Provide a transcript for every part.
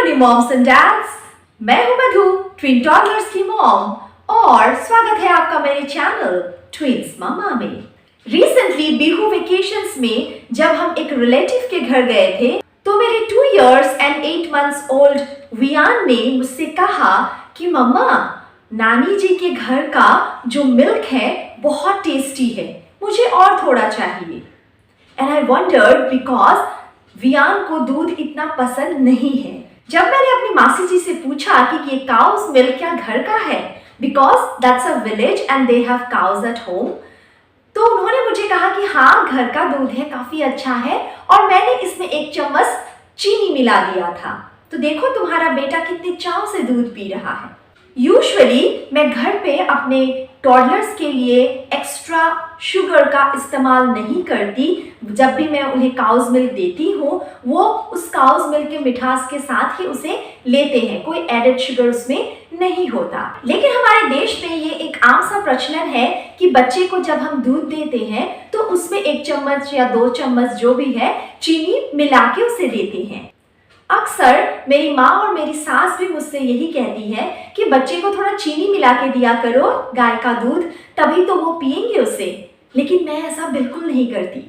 Morning moms and dads, मैं हूं मधु, twin toddlers की मॉम, और स्वागत है आपका मेरे चैनल ट्विंस मामा में। रिसेंटली बिहू वेकेशंस में जब हम एक रिलेटिव के घर गए थे तो मेरे 2 years and 8 months old Viaan ने मुझसे कहा कि मम्मा, नानी जी के घर का जो मिल्क है बहुत टेस्टी है, मुझे और थोड़ा चाहिए। And I wondered because Viaan को दूध इतना पसंद नहीं है। जब मैंने अपनी मासी जी से पूछा कि ये काउस मिल्क क्या घर का है, because that's a village and they have cows at home, तो उन्होंने मुझे कहा कि हाँ, घर का दूध है, काफी अच्छा है, और मैंने इसमें 1 चम्मच चीनी मिला दिया था। तो देखो तुम्हारा बेटा कितने चाव से दूध पी रहा है। यूजुअली मैं घर पे अपने टॉडलर्स के लिए एक्स्ट्रा शुगर का इस्तेमाल नहीं करती। जब भी मैं उन्हें काउस मिल्क देती हूँ, वो उस काउस मिल्क के मिठास के साथ ही उसे लेते हैं, कोई एडेड शुगर उसमें नहीं होता। लेकिन हमारे देश में ये एक आम सा प्रचलन है कि बच्चे को जब हम दूध देते हैं तो उसमें 1 चम्मच या 2 चम्मच जो भी है चीनी मिला के उसे देते हैं। अक्सर मेरी माँ और मेरी सास भी मुझसे यही कहती है कि बच्चे को थोड़ा चीनी मिला के दिया करो गाय का दूध, तभी तो वो पिएंगे उसे। लेकिन मैं ऐसा बिल्कुल नहीं करती।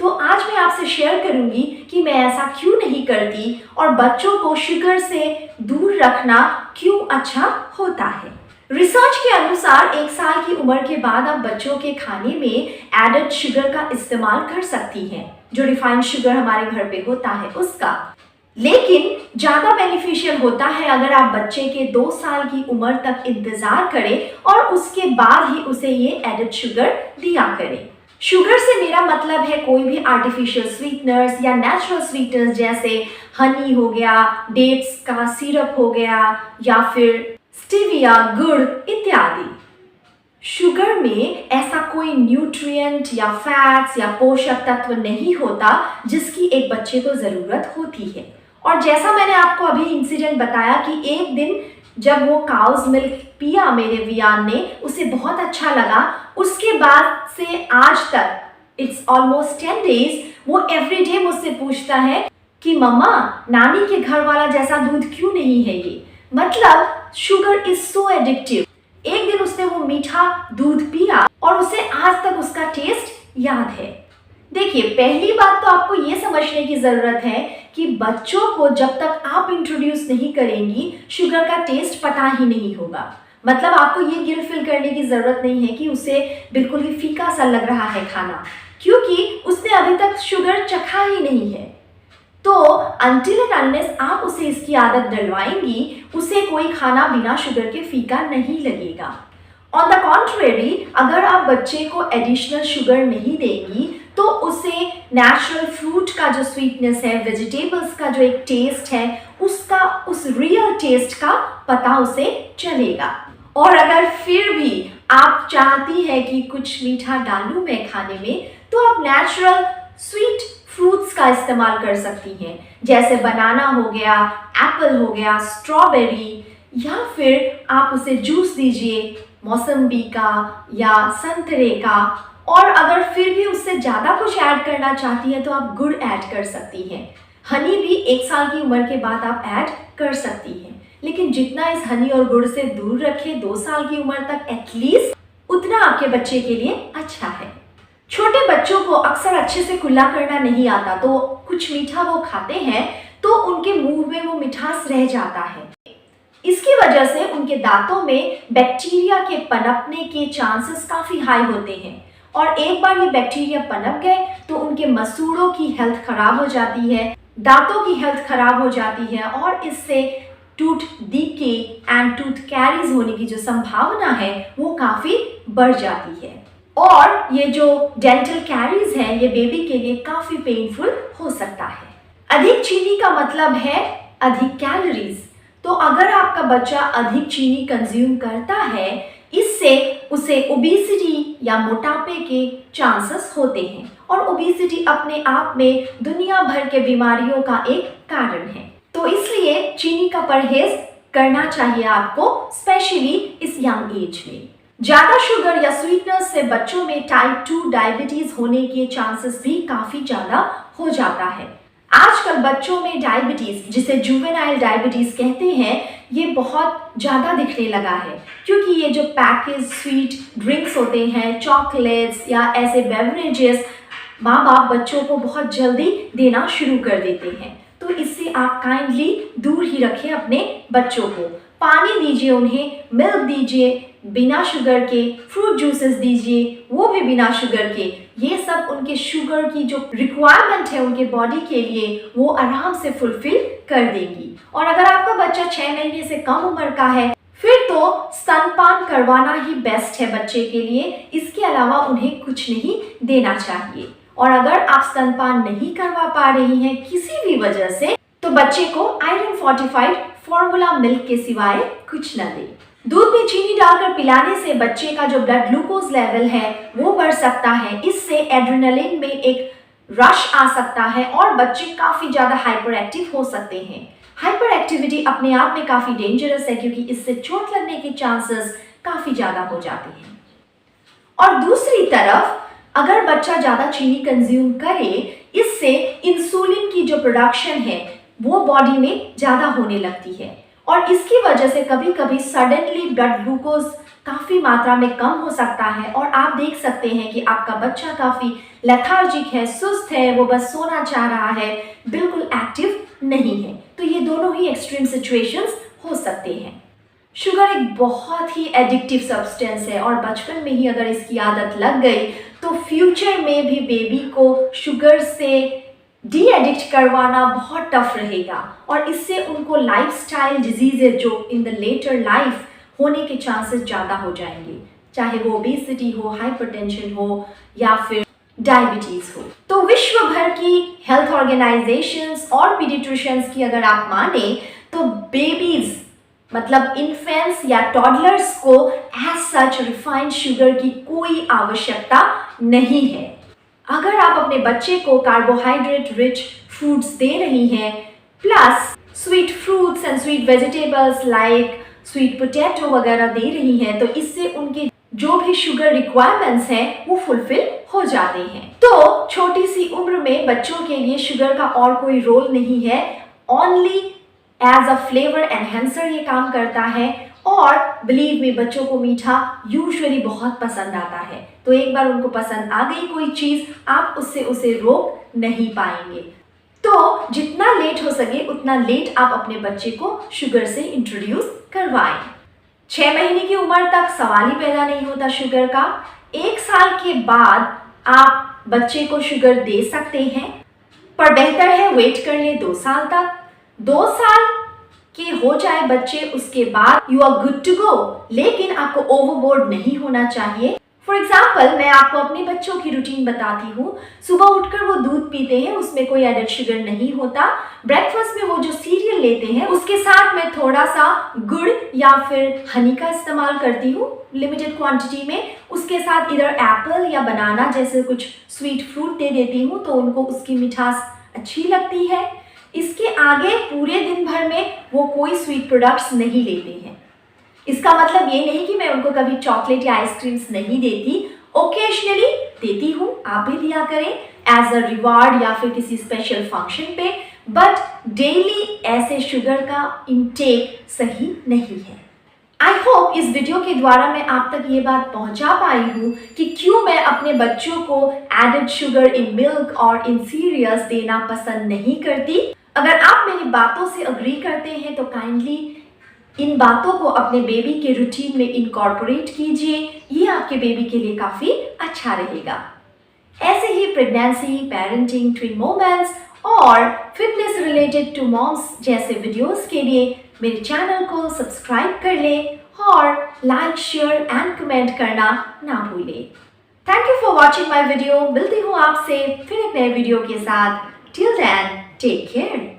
तो आज मैं आपसे शेयर करूंगी कि मैं ऐसा क्यों नहीं करती और बच्चों को शुगर से दूर रखना क्यों अच्छा होता है। रिसर्च के अनुसार 1 साल की उम्र के बाद आप बच्चों के खाने में एडेड शुगर का इस्तेमाल कर सकती हैं, जो रिफाइंड शुगर हमारे घर पे होता है उसका। लेकिन ज़्यादा बेनिफिशियल होता है अगर आप बच्चे के 2 साल की उम्र तक इंतजार करें और उसके बाद ही उसे ये एडेड शुगर दिया करें। शुगर से मेरा मतलब है कोई भी आर्टिफिशियल स्वीटनर्स या नेचुरल स्वीटनर्स, जैसे हनी हो गया, डेट्स का सिरप हो गया, या फिर स्टीविया, गुड़ इत्यादि। शुगर में ऐसा कोई न्यूट्रिएंट या फैट्स या पोषक तत्व नहीं होता जिसकी एक बच्चे को ज़रूरत होती है। और जैसा मैंने आपको अभी इंसिडेंट बताया कि एक दिन जब वो काउस मिल्क पिया मेरे वियान ने, उसे बहुत अच्छा लगा। उसके बाद से आज तक, इट्स ऑलमोस्ट 10 days, वो एवरीडे मुझसे पूछता है कि मम्मा, नानी के घर वाला जैसा दूध क्यों नहीं है ये। मतलब शुगर इज सो एडिक्टिव। एक दिन उसने वो मीठा दूध पिया और उसे आज तक उसका टेस्ट याद है। देखिए, पहली बात तो आपको ये समझने की ज़रूरत है कि बच्चों को जब तक आप इंट्रोड्यूस नहीं करेंगी, शुगर का टेस्ट पता ही नहीं होगा। मतलब आपको ये गिल्ट फील करने की ज़रूरत नहीं है कि उसे बिल्कुल ही फीका सा लग रहा है खाना, क्योंकि उसने अभी तक शुगर चखा ही नहीं है। तो अनटिल एंड अनलेस आप उसे इसकी आदत डलवाएंगी, उसे कोई खाना बिना शुगर के फीका नहीं लगेगा। ऑन द कॉन्ट्रेरी, अगर आप बच्चे को एडिशनल शुगर नहीं देंगी तो उसे नेचुरल फ्रूट का जो स्वीटनेस है, वेजिटेबल्स का जो एक टेस्ट है, उसका उस रियल टेस्ट का पता उसे चलेगा। और अगर फिर भी आप चाहती हैं कि कुछ मीठा डालूं मैं खाने में, तो आप नेचुरल स्वीट फ्रूट्स का इस्तेमाल कर सकती हैं, जैसे बनाना हो गया, एप्पल हो गया, स्ट्रॉबेरी, या फिर आप उसे जूस दीजिए मौसम्बी का या संतरे का। और अगर फिर भी उससे ज़्यादा कुछ ऐड करना चाहती हैं तो आप गुड़ ऐड कर सकती हैं। हनी भी 1 साल की उम्र के बाद आप ऐड कर सकती हैं। लेकिन जितना इस हनी और गुड़ से दूर रखें 2 साल की उम्र तक एटलीस्ट, उतना आपके बच्चे के लिए अच्छा है। छोटे बच्चों को अक्सर अच्छे से कुल्ला करना नहीं आता, तो कुछ मीठा वो खाते हैं तो उनके मुंह में वो मिठास रह जाता है। इसकी वजह से उनके दांतों में बैक्टीरिया के पनपने के चांसेस काफ़ी हाई होते हैं, और एक बार ये बैक्टीरिया पनप गए तो उनके मसूड़ों की हेल्थ खराब हो जाती है, दांतों की हेल्थ खराब हो जाती है, और इससे tooth decay and tooth carries होने की जो संभावना है वो काफ़ी बढ़ जाती है। और ये जो डेंटल कैरीज है, ये बेबी के लिए काफ़ी पेनफुल हो सकता है। अधिक चीनी का मतलब है अधिक कैलोरीज। तो अगर आपका बच्चा अधिक चीनी कंज्यूम करता है, इससे उसे ओबेसिटी या मोटापे के चांसेस होते हैं, और ओबेसिटी अपने आप में दुनिया भर के बीमारियों का एक कारण है। तो इसलिए चीनी का परहेज करना चाहिए आपको, स्पेशली इस यंग एज में। ज़्यादा शुगर या स्वीटनेस से बच्चों में टाइप 2 डायबिटीज़ होने के चांसेस भी काफ़ी ज़्यादा हो जाता है। आजकल बच्चों में डायबिटीज, जिसे जुवेनाइल डायबिटीज कहते हैं, ये बहुत ज़्यादा दिखने लगा है, क्योंकि ये जो पैकेज स्वीट ड्रिंक्स होते हैं, चॉकलेट्स या ऐसे बेवरेजेस, माँ बाप बच्चों को बहुत जल्दी देना शुरू कर देते हैं। तो इससे आप काइंडली दूर ही रखें अपने बच्चों को। पानी दीजिए उन्हें, मिल्क दीजिए बिना शुगर के, फ्रूट जूसेस दीजिए वो भी बिना शुगर के। ये सब उनके शुगर की जो रिक्वायरमेंट है उनके बॉडी के लिए, वो आराम से फुलफिल कर देंगी। और अगर आपका बच्चा 6 महीने से कम उम्र का है, फिर तो स्तनपान करवाना ही बेस्ट है बच्चे के लिए। इसके अलावा उन्हें कुछ नहीं देना चाहिए। और अगर आप स्तनपान नहीं करवा पा रही हैं किसी भी वजह से, तो बच्चे को आयरन फोर्टिफाइड फॉर्मूला मिल्क के सिवाय कुछ न दें। दूध में चीनी डालकर पिलाने से बच्चे का जो ब्लड ग्लूकोज लेवल है वो बढ़ सकता है। इससे एड्रेनलिन में एक रश आ सकता है और बच्चे काफी ज्यादा हाइपर एक्टिव हो सकते हैं। हाइपर एक्टिविटी अपने आप में काफी डेंजरस है, क्योंकि इससे चोट लगने के चांसेस काफी ज्यादा हो जाते हैं। और दूसरी तरफ अगर बच्चा ज्यादा चीनी कंज्यूम करे, इससे इंसुलिन की जो प्रोडक्शन है वो बॉडी में ज्यादा होने लगती है, और इसकी वजह से कभी कभी सडनली ब्लड ग्लूकोज काफी मात्रा में कम हो सकता है। और आप देख सकते हैं कि आपका बच्चा काफी लेथार्जिक है, सुस्त है, वो बस सोना चाह रहा है, बिल्कुल एक्टिव नहीं है। तो ये दोनों ही एक्सट्रीम सिचुएशंस हो सकते हैं। शुगर एक बहुत ही एडिक्टिव सब्सटेंस है, और बचपन में ही अगर इसकी आदत लग गई तो फ्यूचर में भी बेबी को शुगर से डी एडिक्ट करवाना बहुत टफ रहेगा, और इससे उनको लाइफस्टाइल डिजीजेज जो इन द लेटर लाइफ होने के चांसेस ज़्यादा हो जाएंगे, चाहे वो ओबेसिटी हो, हाइपरटेंशन हो या फिर डायबिटीज हो। तो विश्व भर की हेल्थ ऑर्गेनाइजेशंस और पीडियाट्रिशियंस की अगर आप माने, तो बेबीज मतलब इन्फेंट्स या टॉडलर्स को एज सच रिफाइंड शुगर की कोई आवश्यकता नहीं है। अगर आप अपने बच्चे को कार्बोहाइड्रेट रिच फूड्स दे रही हैं, plus sweet fruits and sweet vegetables like sweet potato वगैरह दे रही हैं, तो इससे उनके जो भी शुगर रिक्वायरमेंट्स हैं वो फुलफिल हो जाते हैं। तो छोटी सी उम्र में बच्चों के लिए शुगर का और कोई रोल नहीं है, only as a flavour enhancer ये काम करता है। और बिलीव मी, बच्चों को मीठा यूजुअली बहुत पसंद आता है, तो एक बार उनको पसंद आ गई कोई चीज़, आप उससे उसे रोक नहीं पाएंगे। तो जितना लेट हो सके उतना लेट आप अपने बच्चे को शुगर से इंट्रोड्यूस करवाएं। 6 महीने की उम्र तक सवाल ही पैदा नहीं होता शुगर का। 1 साल के बाद आप बच्चे को शुगर दे सकते हैं, पर बेहतर है वेट कर ले 2 साल तक। 2 साल के हो जाए बच्चे, उसके बाद you are good to go, लेकिन आपको ओवरबोर्ड नहीं होना चाहिए। फॉर एग्जाम्पल, मैं आपको अपने बच्चों की रूटीन बताती हूँ। सुबह उठकर वो दूध पीते हैं, उसमें कोई एडेड शुगर नहीं होता। ब्रेकफास्ट में वो जो सीरियल लेते हैं उसके साथ मैं थोड़ा सा गुड़ या फिर हनी का इस्तेमाल करती हूँ लिमिटेड क्वांटिटी में। उसके साथ इधर एप्पल या बनाना जैसे कुछ स्वीट फ्रूट दे देती हूँ, तो उनको उसकी मिठास अच्छी लगती है। इसके आगे पूरे दिन भर में वो कोई स्वीट प्रोडक्ट्स नहीं लेते हैं। इसका मतलब ये नहीं कि मैं उनको कभी चॉकलेट या आइसक्रीम्स नहीं देती, ओकेजनली देती हूँ, आप भी दिया करें एज अ रिवार्ड या फिर किसी स्पेशल फंक्शन पे, बट डेली ऐसे शुगर का इंटेक सही नहीं है। आई होप इस वीडियो के द्वारा मैं आप तक ये बात पहुंचा पाई हूँ कि क्यों मैं अपने बच्चों को एडेड शुगर इन मिल्क और इन सीरियल्स देना पसंद नहीं करती। अगर आप मेरी बातों से अग्री करते हैं तो काइंडली इन बातों को अपने बेबी के रूटीन में इनकॉर्पोरेट कीजिए, ये आपके बेबी के लिए काफ़ी अच्छा रहेगा। ऐसे ही प्रेगनेंसी, पेरेंटिंग, ट्विन मोमेंट्स और फिटनेस रिलेटेड टू मॉम्स जैसे वीडियोस के लिए मेरे चैनल को सब्सक्राइब कर लें और लाइक, शेयर एंड कमेंट करना ना भूलें। Thank you for watching my video. मिलती हूँ आपसे फिर एक नए वीडियो के साथ। Till then, take care.